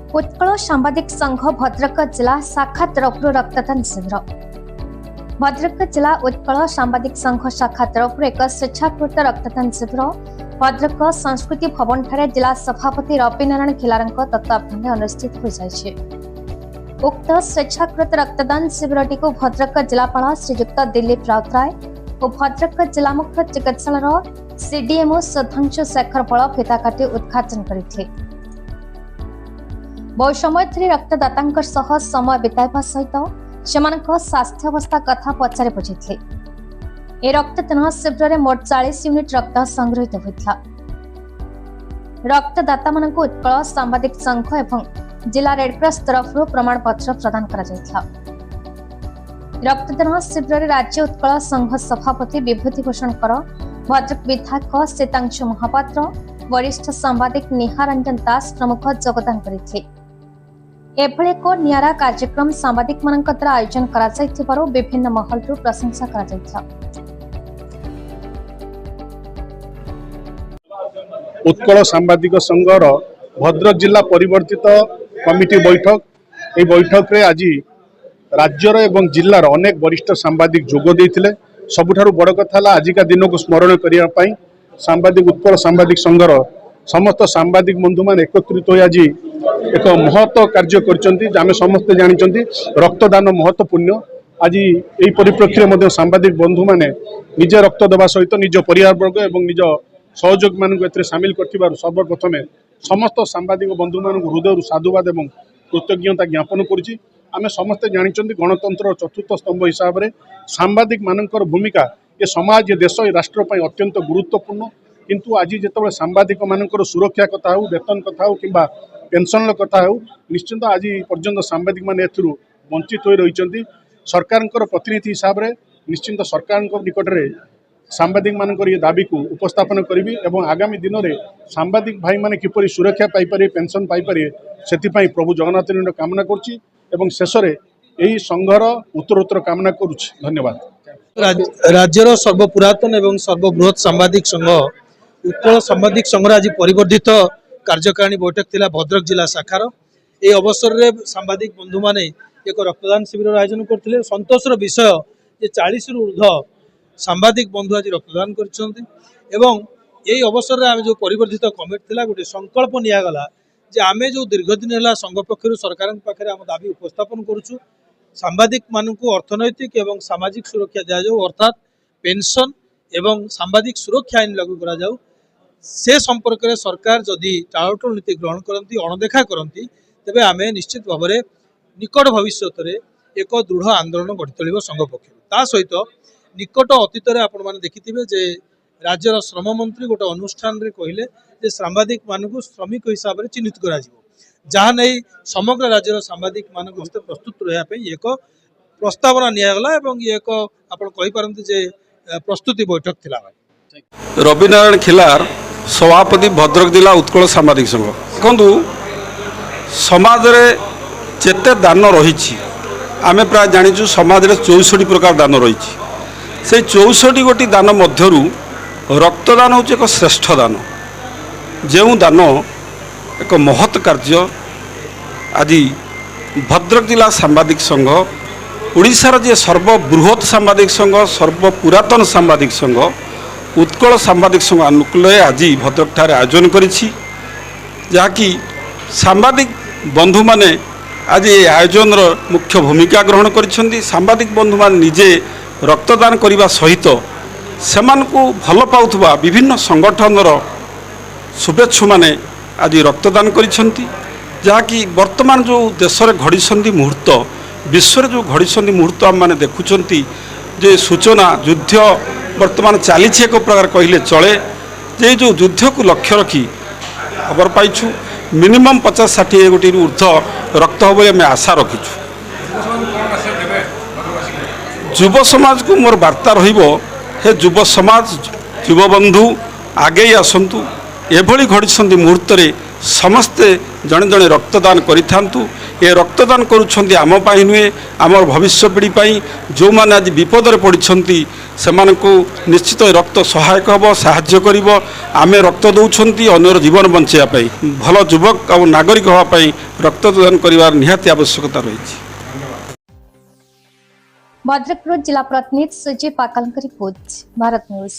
उत्कल सांबादिक संघ भद्रक जिला शाखा तरफ रक्तदान शिविर। भद्रक जिला उत्कल सांबादिक संघ शाखा तरफ एक स्वेच्छाकृत रक्तदान शिविर भद्रक संस्कृति भवन ठारे जिला सभापति रविनारायण खिलारଙ୍କ तत्वावधान अनुष्ठित हो जायछि। उक्त स्वेच्छाकृत रक्तदान शिविरटी को भद्रक जिलापाल श्रीयुक्त दिलीप राउतराय और भद्रक जिला मुख्य चिकित्सालय सीडीएमओ सुधांशु शेखर बल फिता काटी उद्घाटन करथिले। बहु समय धरी रक्तदाता समय बिताइबा सहित सेमानक स्वास्थ्यावस्था कथा पचारि बुझिथिले। ए रक्तदान शिविर में मोट 40 यूनिट रक्त संग्रहित होता। रक्तदाता मानक उत्कल सांबादिक संघ एवं जिला रेडक्रॉस तरफ प्रमाण पत्र प्रदान करा जायथिला। रक्तदान शिविर में राज्य उत्कल संघ सभापति विभूति भूषण कर, भद्रक विधायक सीतांशु महापात्र, वरिष्ठ सांबादिक निहारंजन दास प्रमुख योगदान करथिले। एभଳି ଏକ ନିଆରା କାର୍ଯ୍ୟକ୍ରମ ସାମ୍ବାଦିକ ମାନଙ୍କ ଦ୍ୱାରା ଆୟୋଜନ କରାଯାଇଥିବାରୁ ବିଭିନ୍ନ ମହଲରୁ ପ୍ରଶଂସା କରାଯାଇଥିଲା। उत्कल सांबादिक संघर भद्रक जिला परिवर्तित कमिटी बैठक ए बैठक रे आज राज्यर एवं जिलार अनेक वरिष्ठ सांबादिक जोग देइथिले। सबुठारु बड़ कथा आजिका दिन को स्मरण करिया पई सांबादिक उत्कल सांबादिक संघर समस्त सांबादिक बंधु मान एकत्रित हो आज एक महत्व कार्य कर समस्ते जानी रक्तदान महत्वपूर्ण। आज यही परिप्रेक्षी में सांबादिक बंधु मैंने निजे रक्त देवा सहित निज परिवारवर्ग और निज सहयोगी मानक सामिल कर सर्वप्रथम समस्त सांबादिक बंधु मान हृदय साधुवाद और कृतज्ञता ज्ञापन करुच्ची। आम समस्ते जानी गणतंत्र चतुर्थ स्तंभ हिसाब से सांबादिक मानकर भूमिका ये समाज ये देश ये राष्ट्र पर अत्यंत गुरुत्वपूर्ण। किंतु आज जिते सांबादिक मानकर सुरक्षा कथा हो, वेतन कथा हो कि पेंशन कथा हो, निश्चिंत आज पर्यंत सांबादिक मान वंचित हो रही। सरकार प्रतिनिधि हिसाब से निश्चिंत सरकार निकट में सांबादिक मानकर ये दाबी को उपस्थापन करी और आगामी दिन में सांबादिक भाई माने किपरि सुरक्षा पाइपर पेंशन पाइपर से प्रभु जगन्नाथ कामना करुच्ची और शेष में यही संघर उत्तरोत्तर कामना करुच्ची। धन्यवाद। राज्यर सर्वपुरातन एवं सर्वबृहत सांबादिक संघ उत्कल सांबादिक संघर आज परिवर्धित कार्यकारिणी बैठक थिला भद्रक जिला शाखार। ए अवसर रे सांबादिक बंधु माने एक रक्तदान शिविर आयोजन करथिले। संतोषर विषय जे 40 रु ऊर्ध्व सांबादिक बंधु आज रक्तदान करछन्ती एवं एई अवसर रे आमे जो परिवर्धित कमिटी थिला गोटे संकल्प निया गला जे आमे जो दीर्घ दिन हला संघ पक्षरु सरकार पाखरे हम दाबी उपस्थापन करूछु। सांबादिक मानकु अर्थनैतिक एवं सामाजिक सुरक्षा दिया जाऊ, अर्थात पेंशन एवं सांबादिक सुरक्षा आईन लागू करा जाऊ। से संपर्क में सरकार जदि टाळटोल नीति ग्रहण करती अणदेखा करती तेबे आमे निश्चित भाव में निकट भविष्य में एक दृढ़ आंदोलन गढ़ी तोलिब संघ पक्ष। ता सहित निकट अतीत में आपण मैंने देखिथिबे जे राज्यर श्रम मंत्री गोटे अनुष्ठान रे कहिले जे सांबादिक मानकु श्रमिक हिसाब से चिन्हित करा जिवो, जहाँ नहीं समग्र राज्यर सांबादिक मानक हस्ते प्रस्तुत रहा एक प्रस्तावना नियागला एवं ये एक आपण कहि पारंती जे प्रस्तुति बैठक थिला। रविनारायण खिलार सभापति भद्रक जिला उत्कल सांबादिक संघ। देखु समाज रे जेते दान रही आमे प्राय जानिचु समाज रे 64 प्रकार दान रही। से 64 गोटी दान मध्यरु रक्तदान होचे एक श्रेष्ठ दान। जो दान एक महत् कार्य आज भद्रक जिला सांबादिक संघ ओडिशार जे सर्वबृहत सांबादिक संघ सर्वपुरातन सांबादिक संघ उत्कल सांबादिक संघ अनुकूल्य आज भद्रक ठारे आयोजन करिछि। जहाँकि सांबादिक बंधु माने आज ये आयोजन मुख्य भूमिका ग्रहण करिसेंती। सांबादिक बंधु माने निजे रक्तदान करिबा सहित सेमानकु भल पाउथबा विभिन्न संगठनर शुभेच्छु माने आज रक्तदान करिसेंती। जहाँकि वर्तमान जो देश में घड़ी मुहूर्त विश्व जो घड़ी मुहूर्त आम मैंने देखुंट जे सूचना युद्ध वर्तमान चली एक प्रकार कहले चले जे जो युद्ध को लक्ष्य रखी खबर पाइछु मिनिमम 50-60 गोटी ऊर्ध्व रक्त हो आम आशा रखीचु। युव समाज को मोर वार्ता रहिबो हे युव समाज युव बंधु आगे आसंतु एभली घड़ी मुहूर्त समस्ते जड़े जड़े रक्तदान करिथांतु। ए रक्तदान करुछंती आम पाई नुहे आमर भविष्य पीढ़ी पाई जो माने आज विपदरे पड़िछंती सेमानकु निश्चित रक्त सहायक हब साहाय्य करिवो आमे रक्त दउछंती अन्यर जीवन बंचाइया पाई भल युवक और नागरिक हवा पाई रक्तदान करिवार निहाती आवश्यकता रही। भद्रक जिला प्रतिनिधि सुजय पाकल रिपोर्ट भारत न्यूज।